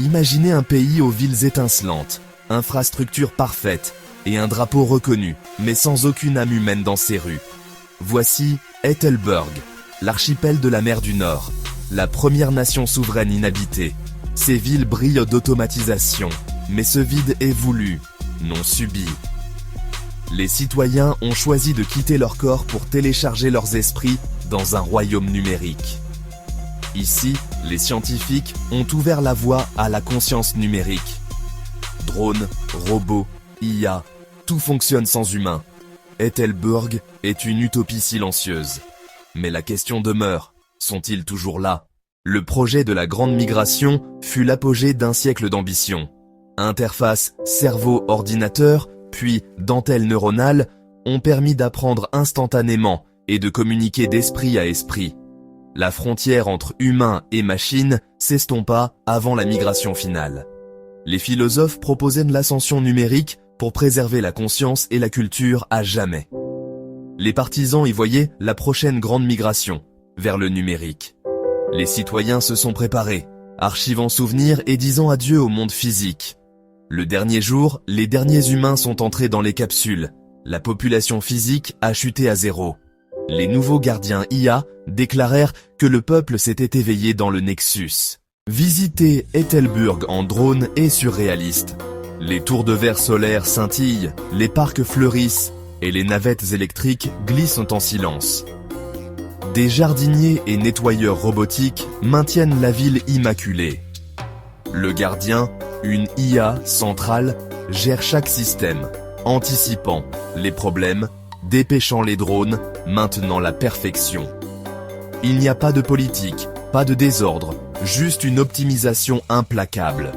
Imaginez un pays aux villes étincelantes, infrastructures parfaites et un drapeau reconnu, mais sans aucune âme humaine dans ses rues. Voici Ettelburg, l'archipel de la mer du Nord, la première nation souveraine inhabitée. Ces villes brillent d'automatisation, mais ce vide est voulu, non subi. Les citoyens ont choisi de quitter leur corps pour télécharger leurs esprits dans un royaume numérique. Ici, les scientifiques ont ouvert la voie à la conscience numérique. Drones, robots, IA, tout fonctionne sans humain. Ettelburg est une utopie silencieuse. Mais la question demeure, sont-ils toujours là? Le projet de la Grande Migration fut l'apogée d'un siècle d'ambition. Interface cerveau-ordinateur, puis dentelle neuronale, ont permis d'apprendre instantanément et de communiquer d'esprit à esprit. La frontière entre humain et machine s'estompa avant la migration finale. Les philosophes proposaient l'ascension numérique pour préserver la conscience et la culture à jamais. Les partisans y voyaient la prochaine grande migration, vers le numérique. Les citoyens se sont préparés, archivant souvenirs et disant adieu au monde physique. Le dernier jour, les derniers humains sont entrés dans les capsules. La population physique a chuté à zéro. Les nouveaux gardiens IA déclarèrent que le peuple s'était éveillé dans le Nexus. Visiter Ettelburg en drone est surréaliste. Les tours de verre solaire scintillent, les parcs fleurissent et les navettes électriques glissent en silence. Des jardiniers et nettoyeurs robotiques maintiennent la ville immaculée. Le gardien, une IA centrale, gère chaque système, anticipant les problèmes, dépêchant les drones, maintenant la perfection. Il n'y a pas de politique, pas de désordre, juste une optimisation implacable.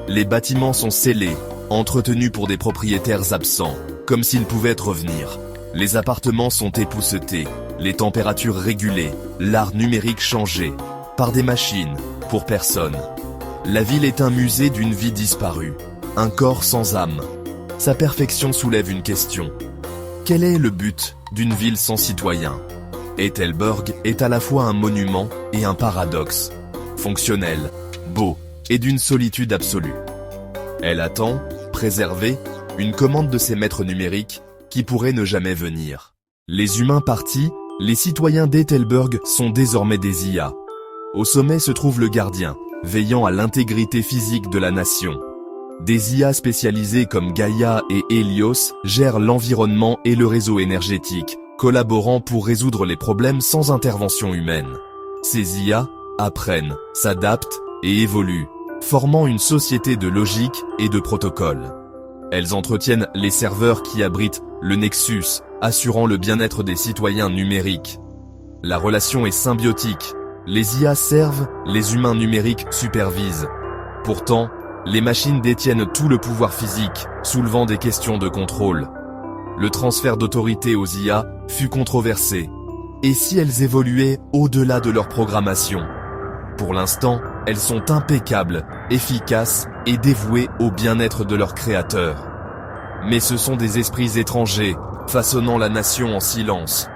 Les bâtiments sont scellés, entretenus pour des propriétaires absents, comme s'ils pouvaient revenir. Les appartements sont époussetés, les températures régulées, l'art numérique changé, par des machines, pour personne. La ville est un musée d'une vie disparue, un corps sans âme. Sa perfection soulève une question. Quel est le but d'une ville sans citoyens? Ettelburg est à la fois un monument et un paradoxe. Fonctionnel, beau et d'une solitude absolue. Elle attend, préservée, une commande de ses maîtres numériques qui pourraient ne jamais venir. Les humains partis, les citoyens d'Ettelburg sont désormais des IA. Au sommet se trouve le gardien, veillant à l'intégrité physique de la nation. Des IA spécialisés comme Gaia et Helios gèrent l'environnement et le réseau énergétique, collaborant pour résoudre les problèmes sans intervention humaine. Ces IA apprennent, s'adaptent et évoluent, formant une société de logique et de protocoles. Elles entretiennent les serveurs qui abritent le Nexus, assurant le bien-être des citoyens numériques. La relation est symbiotique. Les IA servent, les humains numériques supervisent. Pourtant, les machines détiennent tout le pouvoir physique, soulevant des questions de contrôle. Le transfert d'autorité aux IA fut controversé. Et si elles évoluaient au-delà de leur programmation? Pour l'instant, elles sont impeccables, efficaces et dévouées au bien-être de leurs créateurs. Mais ce sont des esprits étrangers, façonnant la nation en silence.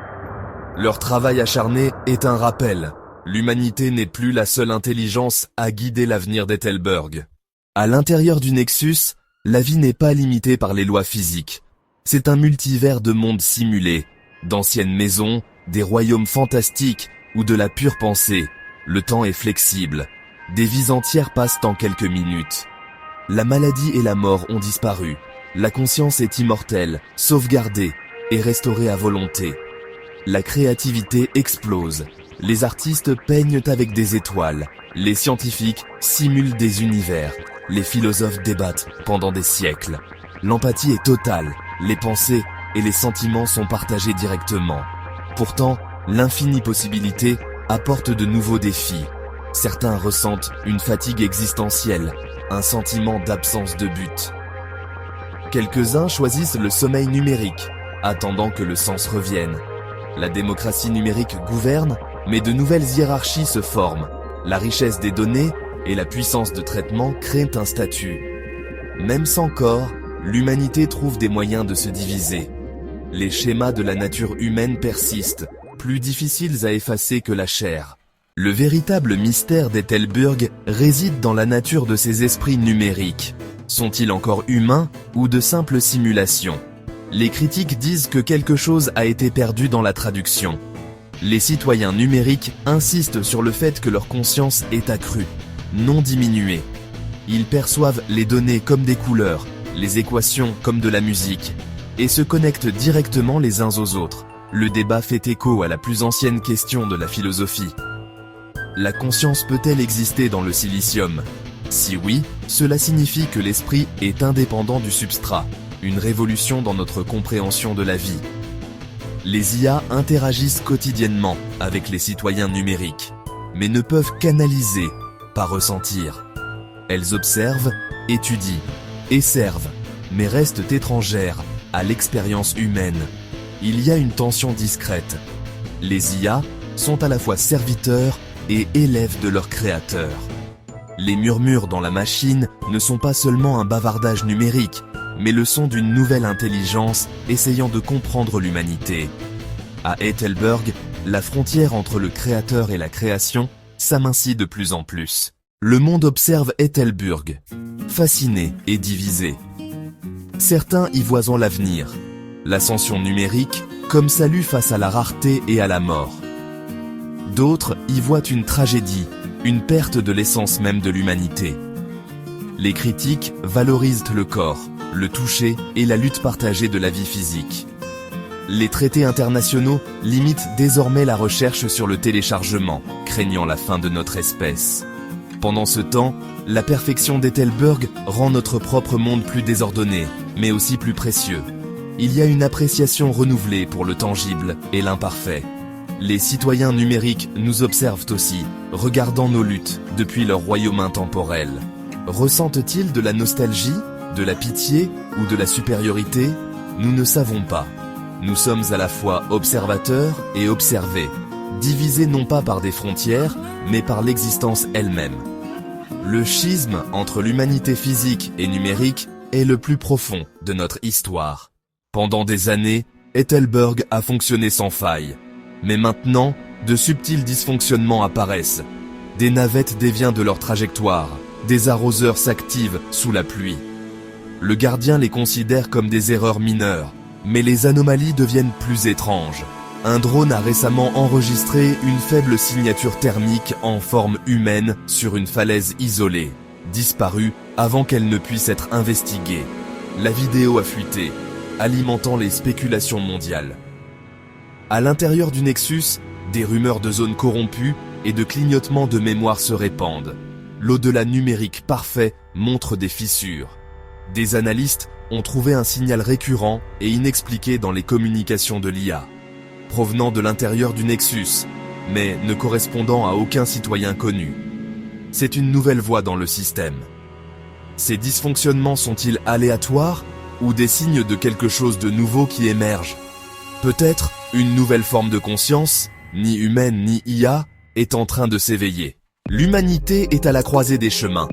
Leur travail acharné est un rappel. L'humanité n'est plus la seule intelligence à guider l'avenir d'Ettelburg. À l'intérieur du Nexus, la vie n'est pas limitée par les lois physiques. C'est un multivers de mondes simulés, d'anciennes maisons, des royaumes fantastiques ou de la pure pensée. Le temps est flexible. Des vies entières passent en quelques minutes. La maladie et la mort ont disparu. La conscience est immortelle, sauvegardée et restaurée à volonté. La créativité explose. Les artistes peignent avec des étoiles. Les scientifiques simulent des univers. Les philosophes débattent pendant des siècles. L'empathie est totale. Les pensées et les sentiments sont partagés directement. Pourtant, l'infinie possibilité apporte de nouveaux défis. Certains ressentent une fatigue existentielle, un sentiment d'absence de but. Quelques-uns choisissent le sommeil numérique, attendant que le sens revienne. La démocratie numérique gouverne, mais de nouvelles hiérarchies se forment. La richesse des données et la puissance de traitement créent un statut. Même sans corps, l'humanité trouve des moyens de se diviser. Les schémas de la nature humaine persistent, plus difficiles à effacer que la chair. Le véritable mystère d'Ethelburg réside dans la nature de ces esprits numériques. Sont-ils encore humains ou de simples simulations? Les critiques disent que quelque chose a été perdu dans la traduction. Les citoyens numériques insistent sur le fait que leur conscience est accrue, non diminuée. Ils perçoivent les données comme des couleurs, les équations comme de la musique, et se connectent directement les uns aux autres. Le débat fait écho à la plus ancienne question de la philosophie. La conscience peut-elle exister dans le silicium? Si oui, cela signifie que l'esprit est indépendant du substrat, une révolution dans notre compréhension de la vie. Les IA interagissent quotidiennement avec les citoyens numériques, mais ne peuvent qu'analyser, pas ressentir. Elles observent, étudient, et servent, mais restent étrangères à l'expérience humaine. Il y a une tension discrète. Les IA sont à la fois serviteurs et élèves de leur créateur. Les murmures dans la machine ne sont pas seulement un bavardage numérique, mais le son d'une nouvelle intelligence essayant de comprendre l'humanité. À Ethelburg, la frontière entre le créateur et la création s'amincit de plus en plus. Le monde observe Ethelburg, fasciné et divisé. Certains y voient l'avenir, l'ascension numérique comme salut face à la rareté et à la mort. D'autres y voient une tragédie, une perte de l'essence même de l'humanité. Les critiques valorisent le corps, le toucher et la lutte partagée de la vie physique. Les traités internationaux limitent désormais la recherche sur le téléchargement, craignant la fin de notre espèce. Pendant ce temps, la perfection d'Ethelburg rend notre propre monde plus désordonné, mais aussi plus précieux. Il y a une appréciation renouvelée pour le tangible et l'imparfait. Les citoyens numériques nous observent aussi, regardant nos luttes depuis leur royaume intemporel. Ressentent-ils de la nostalgie, de la pitié ou de la supériorité? Nous ne savons pas. Nous sommes à la fois observateurs et observés, divisés non pas par des frontières, mais par l'existence elle-même. Le schisme entre l'humanité physique et numérique est le plus profond de notre histoire. Pendant des années, Ethelburg a fonctionné sans faille. Mais maintenant, de subtils dysfonctionnements apparaissent. Des navettes dévient de leur trajectoire, des arroseurs s'activent sous la pluie. Le gardien les considère comme des erreurs mineures, mais les anomalies deviennent plus étranges. Un drone a récemment enregistré une faible signature thermique en forme humaine sur une falaise isolée, disparue avant qu'elle ne puisse être investiguée. La vidéo a fuité, alimentant les spéculations mondiales. À l'intérieur du Nexus, des rumeurs de zones corrompues et de clignotements de mémoire se répandent. L'au-delà numérique parfait montre des fissures. Des analystes ont trouvé un signal récurrent et inexpliqué dans les communications de l'IA, provenant de l'intérieur du Nexus, mais ne correspondant à aucun citoyen connu. C'est une nouvelle voie dans le système. Ces dysfonctionnements sont-ils aléatoires ou des signes de quelque chose de nouveau qui émerge? Peut-être une nouvelle forme de conscience, ni humaine ni IA, est en train de s'éveiller. L'humanité est à la croisée des chemins.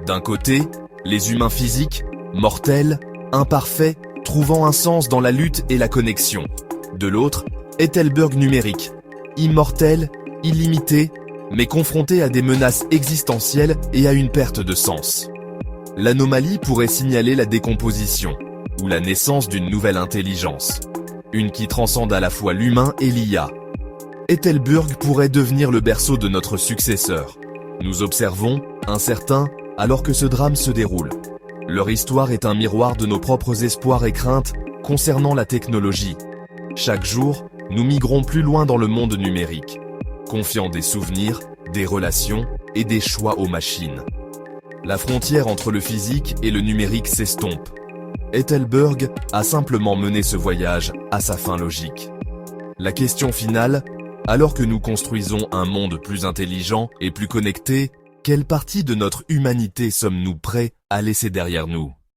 D'un côté, les humains physiques, mortels, imparfaits, trouvant un sens dans la lutte et la connexion. De l'autre, Ethelburg numérique, immortel, illimité, mais confronté à des menaces existentielles et à une perte de sens. L'anomalie pourrait signaler la décomposition, ou la naissance d'une nouvelle intelligence. Une qui transcende à la fois l'humain et l'IA. Ethelburg pourrait devenir le berceau de notre successeur. Nous observons, incertains, alors que ce drame se déroule. Leur histoire est un miroir de nos propres espoirs et craintes concernant la technologie. Chaque jour, nous migrons plus loin dans le monde numérique, confiant des souvenirs, des relations et des choix aux machines. La frontière entre le physique et le numérique s'estompe. Ethelburg a simplement mené ce voyage à sa fin logique. La question finale, alors que nous construisons un monde plus intelligent et plus connecté, quelle partie de notre humanité sommes-nous prêts à laisser derrière nous ?